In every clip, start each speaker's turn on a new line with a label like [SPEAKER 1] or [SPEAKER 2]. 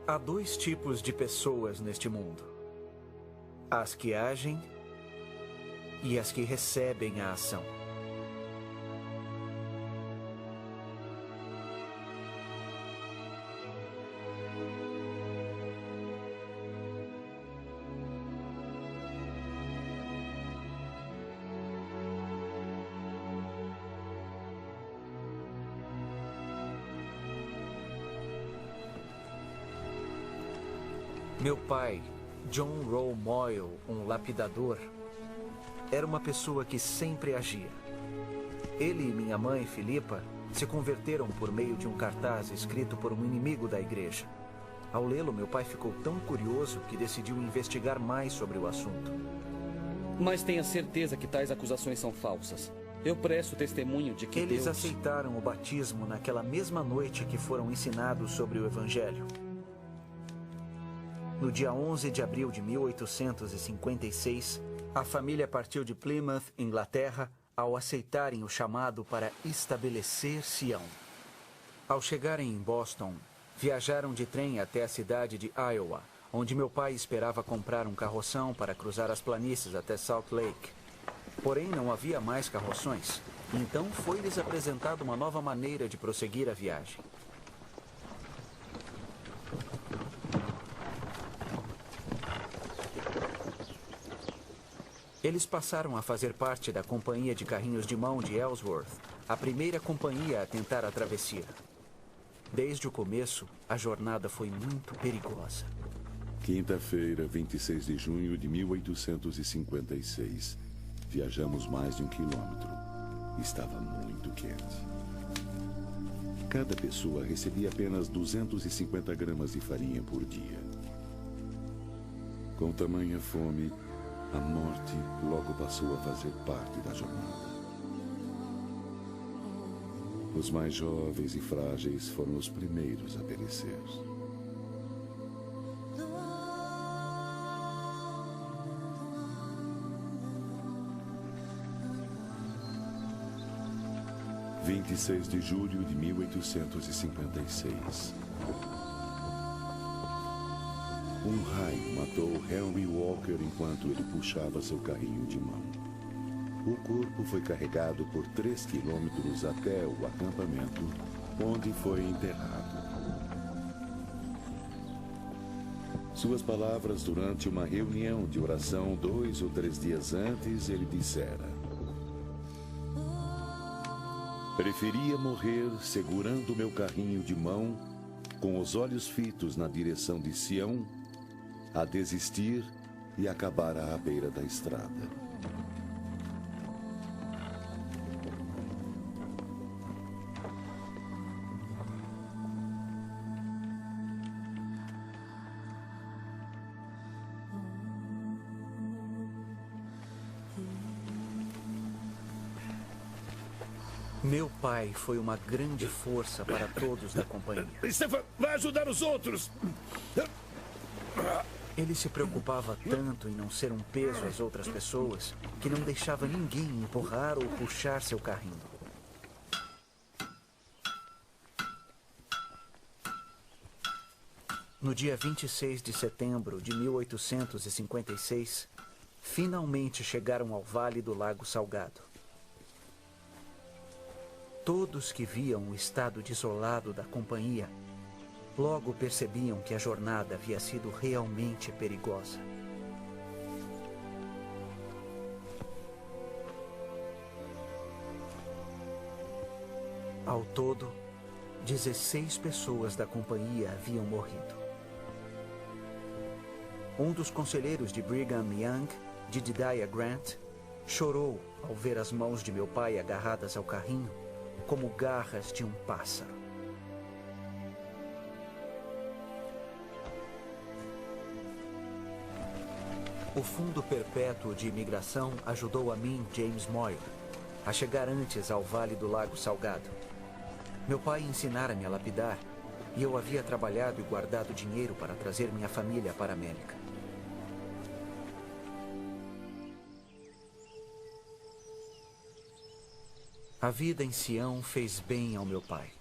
[SPEAKER 1] Há dois tipos de pessoas neste mundo: as que agem e as que recebem a ação. Meu pai, John Rowe Moyle, um lapidador, era uma pessoa que sempre agia. Ele e minha mãe, Philippa, se converteram por meio de um cartaz escrito por um inimigo da igreja. Ao lê-lo, meu pai ficou tão curioso que decidiu investigar mais sobre o assunto.
[SPEAKER 2] Mas tenha certeza que tais acusações são falsas. Eu presto testemunho de que
[SPEAKER 1] Eles
[SPEAKER 2] Deus...
[SPEAKER 1] aceitaram o batismo naquela mesma noite que foram ensinados sobre o Evangelho. No dia 11 de abril de 1856, a família partiu de Plymouth, Inglaterra, ao aceitarem o chamado para estabelecer Sião. Ao chegarem em Boston, viajaram de trem até a cidade de Iowa, onde meu pai esperava comprar um carroção para cruzar as planícies até Salt Lake. Porém, não havia mais carroções, então foi-lhes apresentada uma nova maneira de prosseguir a viagem. Eles passaram a fazer parte da Companhia de Carrinhos de Mão de Ellsworth, a primeira companhia a tentar a travessia. Desde o começo, a jornada foi muito perigosa.
[SPEAKER 3] Quinta-feira, 26 de junho de 1856. Viajamos mais de 1 quilômetro. Estava muito quente. Cada pessoa recebia apenas 250 gramas de farinha por dia. Com tamanha fome, a morte logo passou a fazer parte da jornada. Os mais jovens e frágeis foram os primeiros a perecer. – 26 de julho de 1856. Um raio matou Henry Walker enquanto ele puxava seu carrinho de mão. O corpo foi carregado por 3 quilômetros até o acampamento, onde foi enterrado. Suas palavras durante uma reunião de oração 2 ou 3 dias antes, ele dissera: preferia morrer segurando meu carrinho de mão, com os olhos fitos na direção de Sião, a desistir e acabar à beira da estrada.
[SPEAKER 1] Meu pai foi uma grande força para todos da companhia.
[SPEAKER 4] Stefan, vai ajudar os outros!
[SPEAKER 1] Ele se preocupava tanto em não ser um peso às outras pessoas que não deixava ninguém empurrar ou puxar seu carrinho. No dia 26 de setembro de 1856, finalmente chegaram ao Vale do Lago Salgado. Todos que viam o estado desolado da companhia logo percebiam que a jornada havia sido realmente perigosa. Ao todo, 16 pessoas da companhia haviam morrido. Um dos conselheiros de Brigham Young, Jedediah Grant, chorou ao ver as mãos de meu pai agarradas ao carrinho como garras de um pássaro. O Fundo Perpétuo de Imigração ajudou a mim, James Moyle, a chegar antes ao Vale do Lago Salgado. Meu pai ensinara-me a lapidar e eu havia trabalhado e guardado dinheiro para trazer minha família para a América. A vida em Sião fez bem ao meu pai.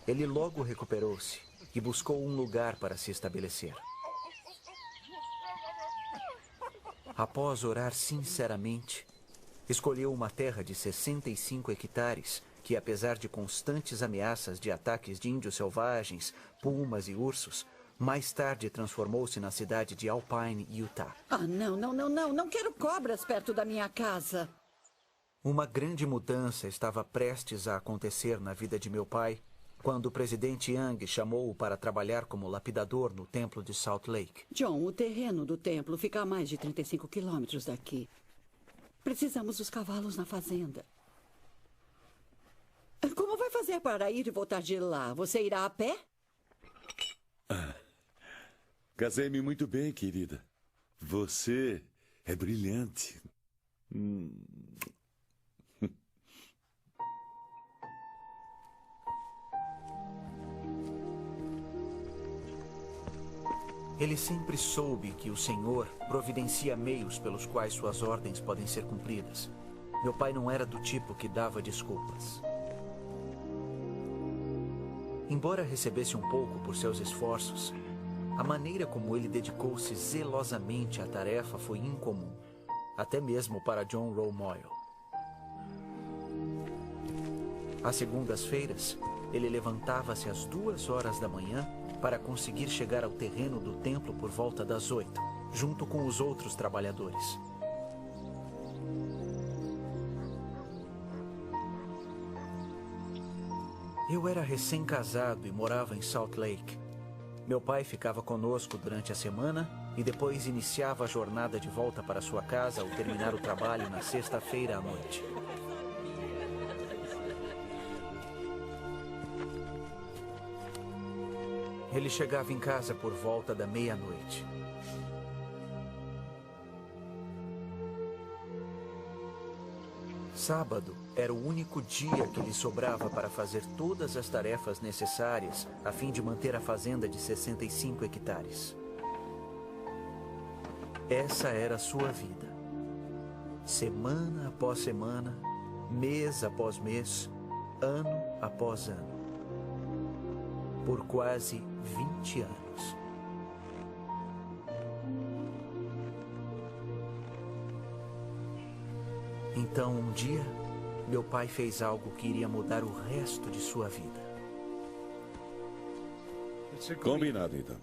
[SPEAKER 1] Ele logo recuperou-se e buscou um lugar para se estabelecer. Após orar sinceramente, escolheu uma terra de 65 hectares que, apesar de constantes ameaças de ataques de índios selvagens, pumas e ursos, mais tarde transformou-se na cidade de Alpine, Utah.
[SPEAKER 5] Ah, não. Não quero cobras perto da minha casa.
[SPEAKER 1] Uma grande mudança estava prestes a acontecer na vida de meu pai quando o presidente Young chamou-o para trabalhar como lapidador no templo de Salt Lake.
[SPEAKER 5] John, o terreno do templo fica a mais de 35 quilômetros daqui. Precisamos dos cavalos na fazenda. Como vai fazer para ir e voltar de lá? Você irá a pé?
[SPEAKER 3] Casei-me muito bem, querida. Você é brilhante.
[SPEAKER 1] Ele sempre soube que o Senhor providencia meios pelos quais suas ordens podem ser cumpridas. Meu pai não era do tipo que dava desculpas. Embora recebesse um pouco por seus esforços, a maneira como ele dedicou-se zelosamente à tarefa foi incomum, até mesmo para John Rowe Moyle. Às segundas-feiras, ele levantava-se às 2 horas da manhã para conseguir chegar ao terreno do templo por volta das 8, junto com os outros trabalhadores. Eu era recém-casado e morava em Salt Lake. Meu pai ficava conosco durante a semana e depois iniciava a jornada de volta para sua casa ao terminar o trabalho na sexta-feira à noite. Ele chegava em casa por volta da meia-noite. Sábado era o único dia que lhe sobrava para fazer todas as tarefas necessárias a fim de manter a fazenda de 65 hectares. Essa era a sua vida. Semana após semana, mês após mês, ano após ano. Por quase 20 anos. Então, um dia, meu pai fez algo que iria mudar o resto de sua vida.
[SPEAKER 3] Combinado, então.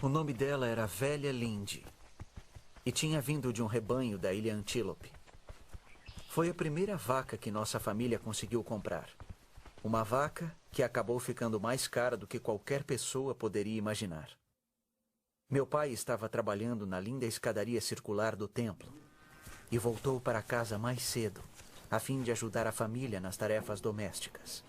[SPEAKER 1] O nome dela era Velha Lindy e tinha vindo de um rebanho da ilha Antílope. Foi a primeira vaca que nossa família conseguiu comprar. Uma vaca que acabou ficando mais cara do que qualquer pessoa poderia imaginar. Meu pai estava trabalhando na linda escadaria circular do templo e voltou para casa mais cedo, a fim de ajudar a família nas tarefas domésticas.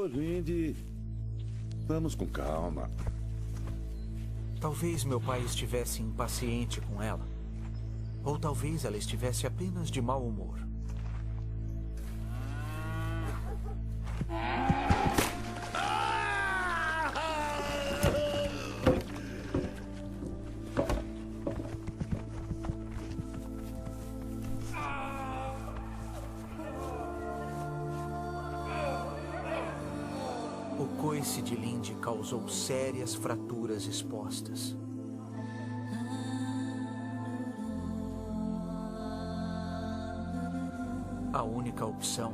[SPEAKER 3] Lindy. Vamos com calma.
[SPEAKER 1] Talvez meu pai estivesse impaciente com ela. Ou talvez ela estivesse apenas de mau humor. O coice de Lindy causou sérias fraturas expostas. A única opção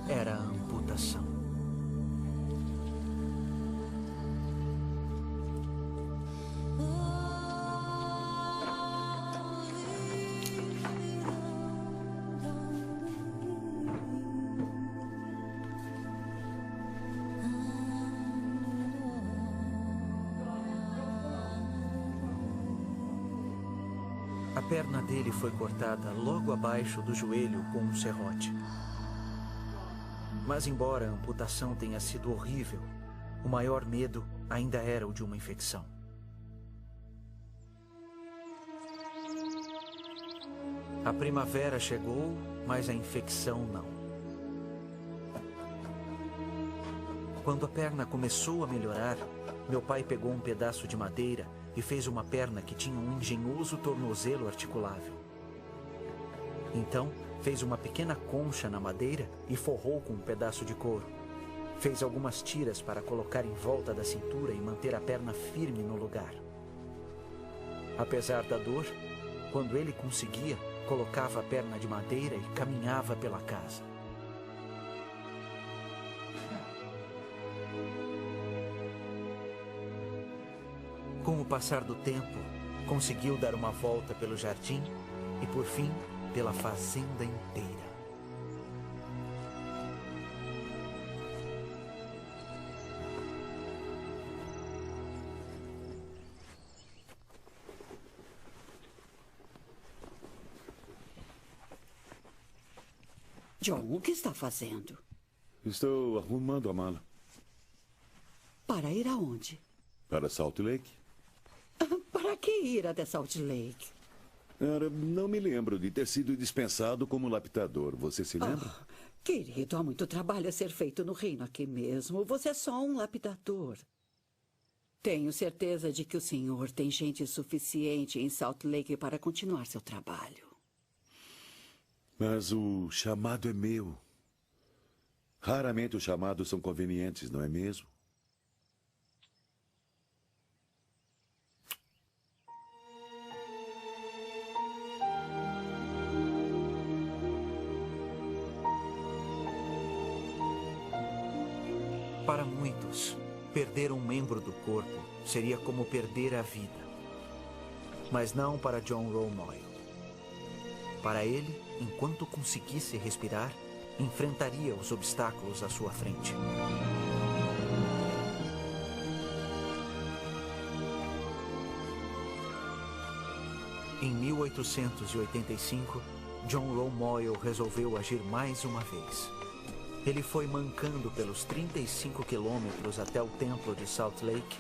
[SPEAKER 1] era a amputação. A perna dele foi cortada logo abaixo do joelho com um serrote. Mas embora a amputação tenha sido horrível, o maior medo ainda era o de uma infecção. A primavera chegou, mas a infecção não. Quando a perna começou a melhorar, meu pai pegou um pedaço de madeira e fez uma perna que tinha um engenhoso tornozelo articulável. Então, fez uma pequena concha na madeira e forrou com um pedaço de couro. Fez algumas tiras para colocar em volta da cintura e manter a perna firme no lugar. Apesar da dor, quando ele conseguia, colocava a perna de madeira e caminhava pela casa. Com o passar do tempo, conseguiu dar uma volta pelo jardim e, por fim, pela fazenda inteira.
[SPEAKER 5] John, o que está fazendo?
[SPEAKER 3] Estou arrumando a mala.
[SPEAKER 5] Para ir aonde?
[SPEAKER 3] Para Salt Lake?
[SPEAKER 5] Para que ir até Salt Lake?
[SPEAKER 3] Não me lembro de ter sido dispensado como lapidador. Você se lembra?
[SPEAKER 5] Querido, há muito trabalho a ser feito no reino aqui mesmo. Você é só um lapidador. Tenho certeza de que o senhor tem gente suficiente em Salt Lake para continuar seu trabalho.
[SPEAKER 3] Mas o chamado é meu. Raramente os chamados são convenientes, não é mesmo?
[SPEAKER 1] Para muitos, perder um membro do corpo seria como perder a vida. Mas não para John Romoyle. Para ele, enquanto conseguisse respirar, enfrentaria os obstáculos à sua frente. Em 1885, John Romoyle resolveu agir mais uma vez. Ele foi mancando pelos 35 quilômetros até o templo de Salt Lake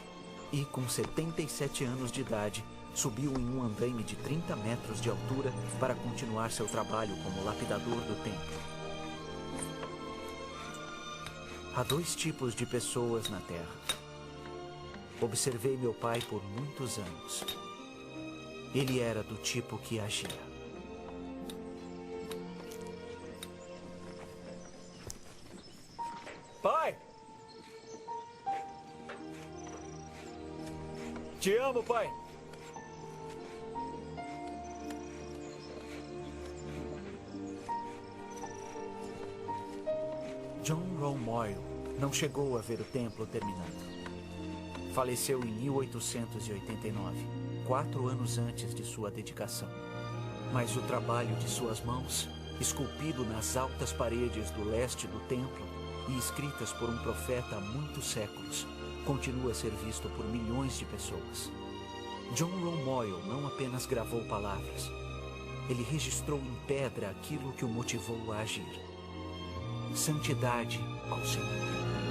[SPEAKER 1] e, com 77 anos de idade, subiu em um andaime de 30 metros de altura para continuar seu trabalho como lapidador do templo. Há dois tipos de pessoas na Terra. Observei meu pai por muitos anos. Ele era do tipo que agia. Pai! Te amo, pai! John Romoyle não chegou a ver o templo terminado. Faleceu em 1889, 4 anos antes de sua dedicação. Mas o trabalho de suas mãos, esculpido nas altas paredes do leste do templo e escritas por um profeta há muitos séculos, continua a ser visto por milhões de pessoas. John Romoyle não apenas gravou palavras, ele registrou em pedra aquilo que o motivou a agir. Santidade ao Senhor.